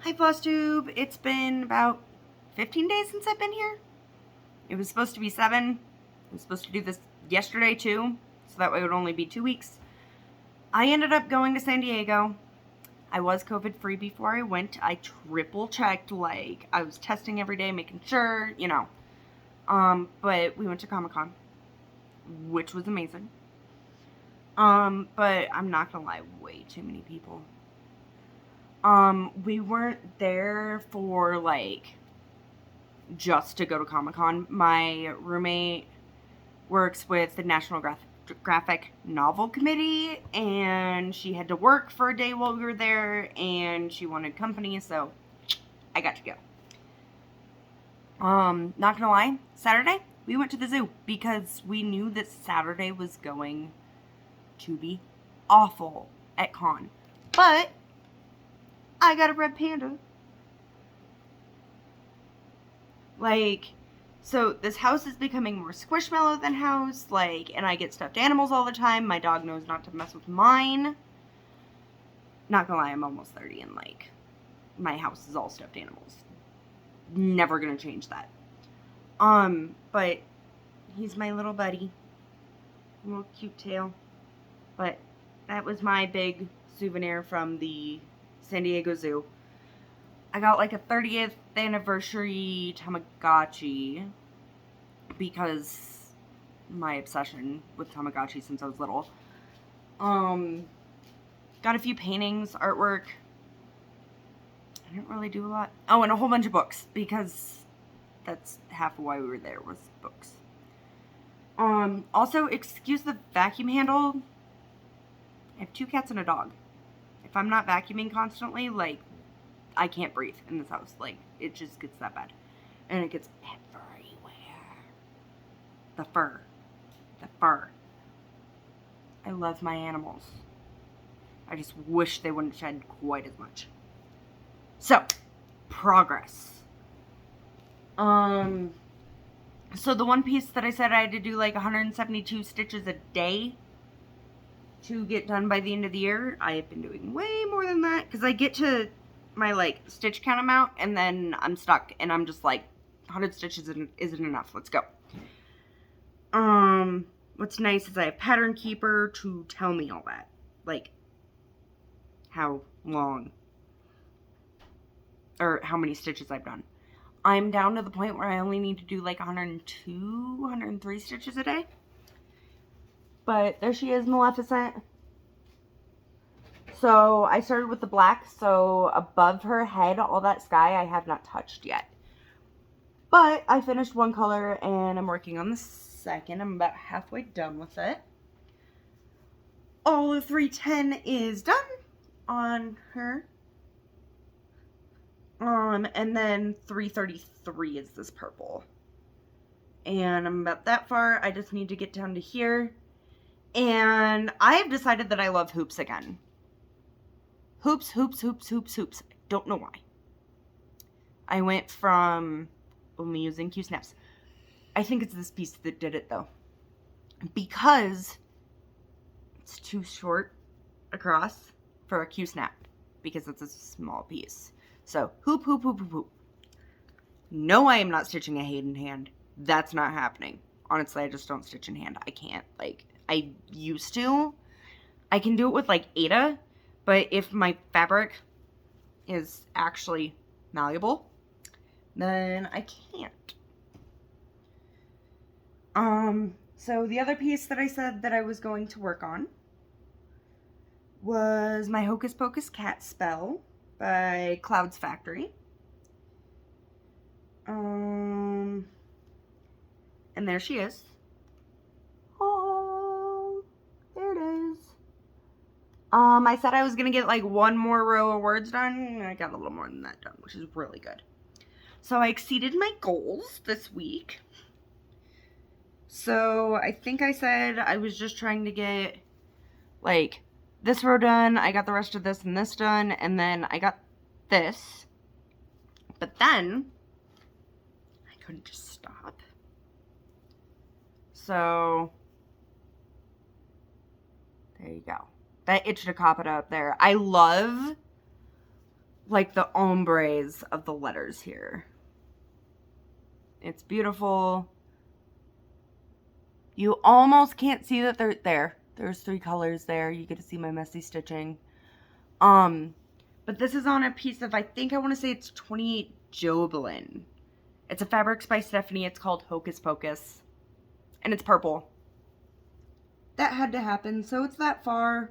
Hi, flosstube. It's been about 15 days since I've been here. It was supposed to be 7. I was supposed to do this yesterday too, so that way it would only be 2 weeks. I ended up going to San Diego. I was COVID free before I went. I triple checked, like I was testing every day, making sure, But we went to Comic-Con, which was amazing. But I'm not gonna lie, way too many people. We weren't there for just to go to Comic-Con. My roommate works with the National Graphic Novel Committee, and she had to work for a day while we were there, and she wanted company, so I got to go. Not gonna lie, Saturday, we went to the zoo because we knew that Saturday was going to be awful at con. But I got a red panda. So this house is becoming more squishmallow than house, and I get stuffed animals all the time. My dog knows not to mess with mine. Not gonna lie, I'm almost 30 and my house is all stuffed animals. Never gonna change that. But he's my little buddy. Little cute tail. But that was my big souvenir from the San Diego Zoo. I got a 30th anniversary Tamagotchi because my obsession with Tamagotchi since I was little. Got a few paintings, artwork. I didn't really do a lot. Oh, and a whole bunch of books because that's half of why we were there was books. Also, excuse the vacuum handle. I have 2 cats and a dog. If I'm not vacuuming constantly, I can't breathe in this house. It just gets that bad. And it gets everywhere. The fur. I love my animals. I just wish they wouldn't shed quite as much. So, progress. So the one piece that I said I had to do 172 stitches a day to get done by the end of the year, I have been doing way more than that because I get to my stitch count amount and then I'm stuck and I'm just 100 stitches isn't enough. Let's go. What's nice is I have Pattern Keeper to tell me all that, how long or how many stitches I've done. I'm down to the point where I only need to do 102, 103 stitches a day. But there she is, Maleficent. So I started with the black, so above her head, all that sky I have not touched yet. But I finished one color and I'm working on the second. I'm about halfway done with it. All of 310 is done on her. And then 333 is this purple. And I'm about that far. I just need to get down to here. And I have decided that I love hoops again. Hoops. Don't know why. I went from only using Q-snaps. I think it's this piece that did it though. Because it's too short across for a Q-snap. Because it's a small piece. So, hoop. No, I am not stitching a Hayden hand. That's not happening. Honestly, I just don't stitch in hand. I can't. I used to. I can do it with Ada, but if my fabric is actually malleable, then I can't. So the other piece that I said that I was going to work on was my Hocus Pocus Cat Spell by Clouds Factory. And there she is. Oh, there it is. I said I was gonna get one more row of words done, and I got a little more than that done, which is really good. So I exceeded my goals this week. So I think I said I was just trying to get this row done. I got the rest of this and this done, and then I got this. But then I couldn't just stop. So there you go. That itched to cop it up there. I love like the ombres of the letters here. It's beautiful. You almost can't see that they're there. There's 3 colors there. You get to see my messy stitching. But this is on a piece of, I think I want to say it's 28 Jobelan. It's a Fabrics by Stephanie. It's called Hocus Pocus. And it's purple. That had to happen, so it's that far.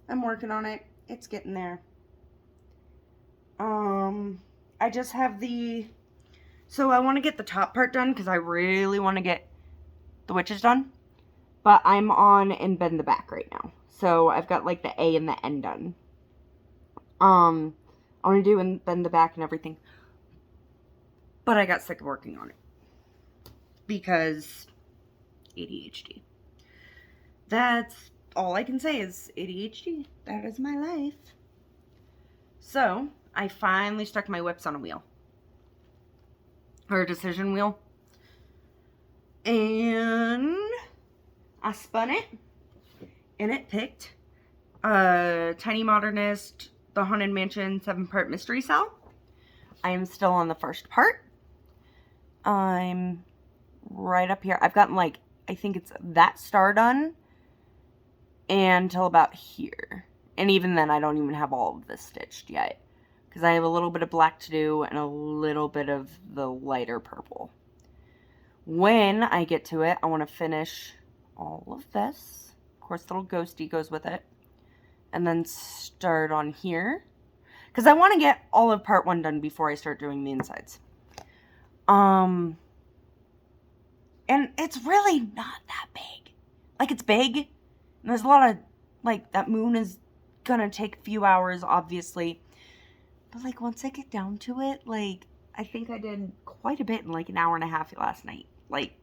I'm working on it. It's getting there. I just have so I want to get the top part done because I really want to get the witches done. But I'm on and bend the back right now. So I've got like the A and the N done. I want to do and bend the back and everything. But I got sick of working on it. Because ADHD. That's all I can say is ADHD. That is my life. So, I finally stuck my whips on a wheel. Or a decision wheel. And I spun it. And it picked Tiny Modernist, The Haunted Mansion 7-part mystery cell. I am still on the first part. I'm right up here. I've gotten like, I think it's that star done. Until about here. And even then, I don't even have all of this stitched yet. Because I have a little bit of black to do and a little bit of the lighter purple. When I get to it, I want to finish all of this. Of course, little ghosty goes with it. And then start on here. Because I want to get all of part 1 done before I start doing the insides. And it's really not that big. Like, it's big. And there's a lot of, like, that moon is gonna take a few hours, obviously. But, like, once I get down to it, like, I think I did quite a bit in, like, an hour and a half last night. Like,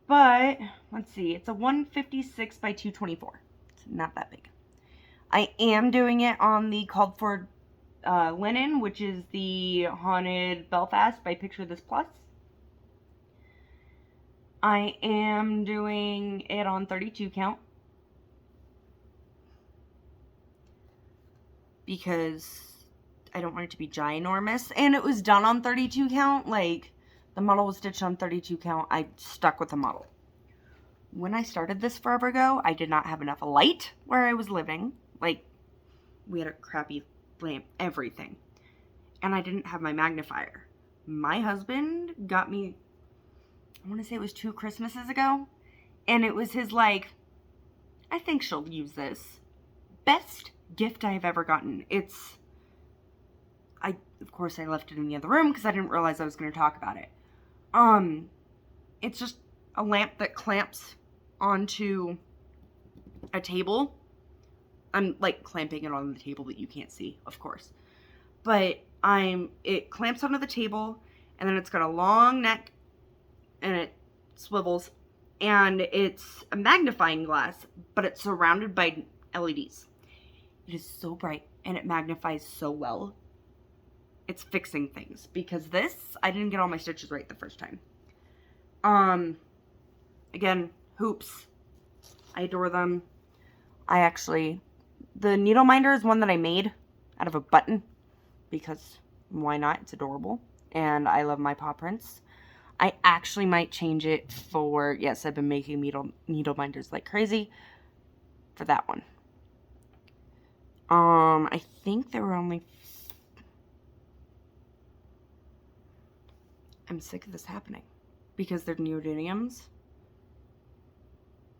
but, let's see. It's a 156 by 224. It's not that big. I am doing it on the called for linen, which is the Haunted Belfast by Picture This Plus. I am doing it on 32 count. Because I don't want it to be ginormous. And it was done on 32 count. Like, the model was stitched on 32 count. I stuck with the model. When I started this forever ago, I did not have enough light where I was living. Like, we had a crappy lamp, everything. And I didn't have my magnifier. My husband got me, I want to say it was 2 Christmases ago. And it was his, like, I think she'll use this. Best gift I've ever gotten. It's, of course I left it in the other room because I didn't realize I was going to talk about it. It's just a lamp that clamps onto a table. I'm, like, clamping it on the table that you can't see, of course. But it clamps onto the table, and then it's got a long neck, and it swivels, and it's a magnifying glass, but it's surrounded by LEDs. It is so bright, and it magnifies so well. It's fixing things, because this, I didn't get all my stitches right the first time. Again, hoops. I adore them. The needle minder is one that I made out of a button, because why not? It's adorable, and I love my paw prints. I actually might change it for, yes, I've been making needle minders like crazy for that one. I think there were only, I'm sick of this happening because they're neodymiums.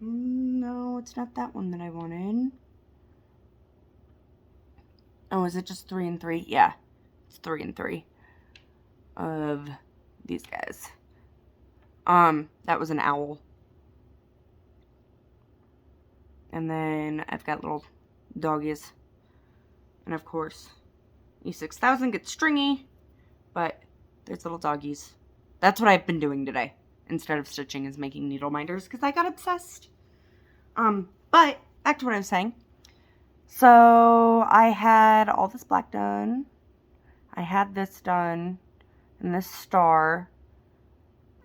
No, it's not that one that I wanted. Oh, is it just 3 and 3? Yeah, it's 3 and 3 of these guys. That was an owl. And then I've got little doggies. And of course, E6000 gets stringy, but there's little doggies. That's what I've been doing today. Instead of stitching is making needle minders because I got obsessed. But back to what I was saying. So I had all this black done. I had this done and this star.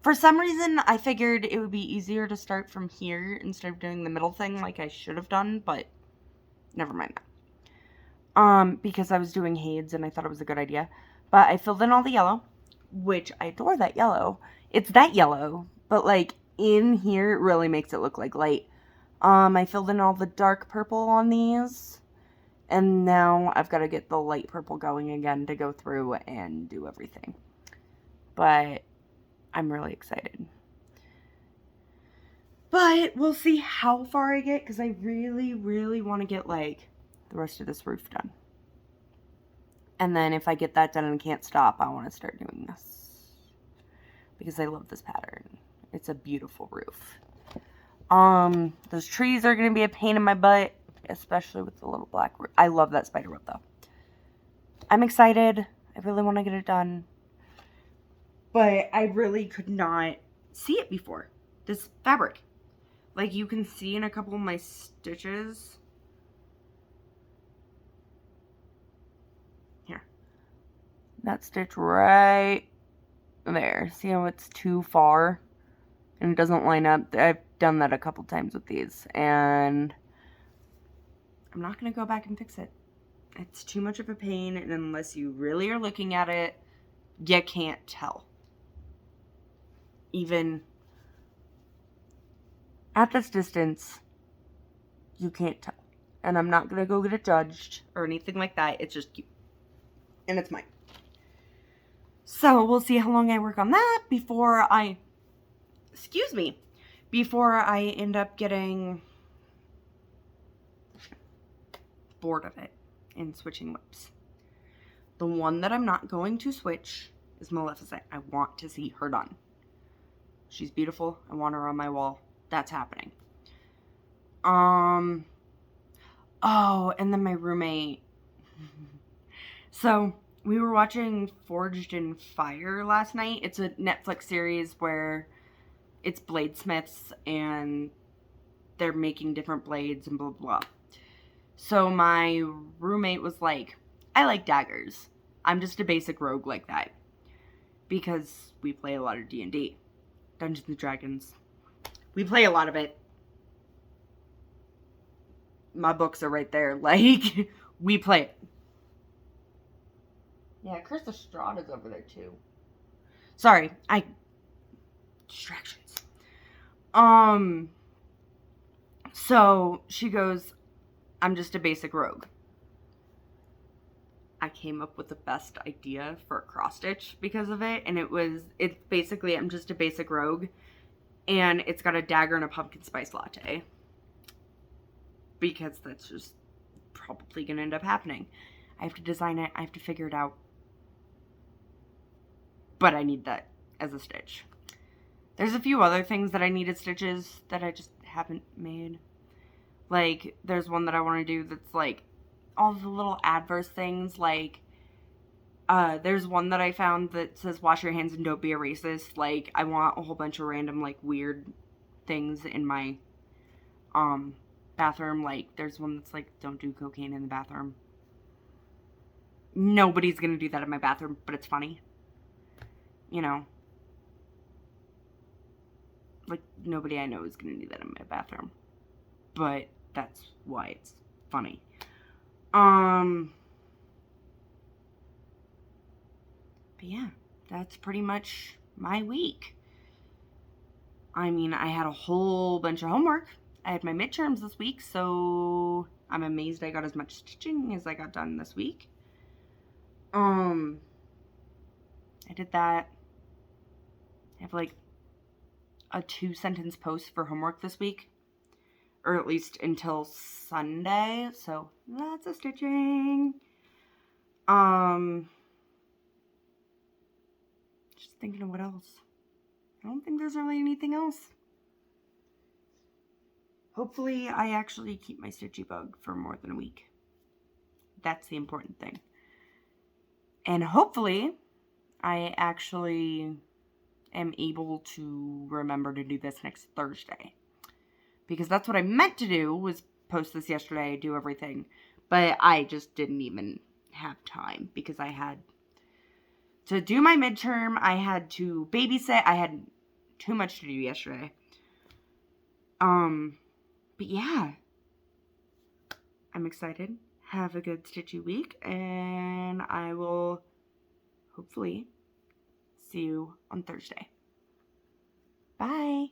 For some reason, I figured it would be easier to start from here instead of doing the middle thing like I should have done, but never mind that. Because I was doing Hades and I thought it was a good idea. But I filled in all the yellow, which I adore that yellow. It's that yellow, but like in here it really makes it look like light. I filled in all the dark purple on these. And now I've got to get the light purple going again to go through and do everything. But I'm really excited. But we'll see how far I get, because I really, really want to get like the rest of this roof done. And then if I get that done and can't stop, I want to start doing this. Because I love this pattern. It's a beautiful roof. Those trees are going to be a pain in my butt, especially with the little black roof. I love that spider web though. I'm excited. I really want to get it done. But I really could not see it before. This fabric. Like you can see in a couple of my stitches. Here. That stitch right there. See how it's too far? And it doesn't line up. I've done that a couple times with these. And I'm not going to go back and fix it. It's too much of a pain. And unless you really are looking at it, you can't tell. Even at this distance, you can't tell. And I'm not going to go get it judged or anything like that. It's just cute. And it's mine. So we'll see how long I work on that before I end up getting bored of it and switching whips. The one that I'm not going to switch is Maleficent. I want to see her done. She's beautiful. I want her on my wall. That's happening. Oh, and then my roommate. So, we were watching Forged in Fire last night. It's a Netflix series where it's bladesmiths and they're making different blades and blah, blah. So my roommate was like, I like daggers. I'm just a basic rogue like that. Because we play a lot of D&D. Dungeons and Dragons. We play a lot of it. My books are right there. Like, we play it. Yeah, Chris Estrada's over there too. Sorry, distractions. So she goes, I'm just a basic rogue. I came up with the best idea for a cross stitch because of it, and it's basically, I'm just a basic rogue, and it's got a dagger and a pumpkin spice latte. Because that's just probably going to end up happening. I have to design it, I have to figure it out. But I need that as a stitch. There's a few other things that I needed stitches that I just haven't made. Like, there's one that I want to do that's like all the little adverse things. Like, there's one that I found that says wash your hands and don't be a racist. Like, I want a whole bunch of random, like, weird things in my bathroom. Like, there's one that's like, don't do cocaine in the bathroom. Nobody's gonna do that in my bathroom, but it's funny. You know. Like, nobody I know is gonna do that in my bathroom. But that's why it's funny. But yeah, that's pretty much my week. I mean, I had a whole bunch of homework. I had my midterms this week, so I'm amazed I got as much stitching as I got done this week. I did that. I have like a 2-sentence post for homework this week. Or at least until Sunday. So lots of stitching. Just thinking of what else. I don't think there's really anything else. Hopefully I actually keep my stitchy bug for more than a week. That's the important thing. And hopefully I actually am able to remember to do this next Thursday. Because that's what I meant to do, was post this yesterday, do everything. But I just didn't even have time because I had to do my midterm. I had to babysit. I had too much to do yesterday. But yeah. I'm excited. Have a good stitchy week, and I will hopefully see you on Thursday. Bye.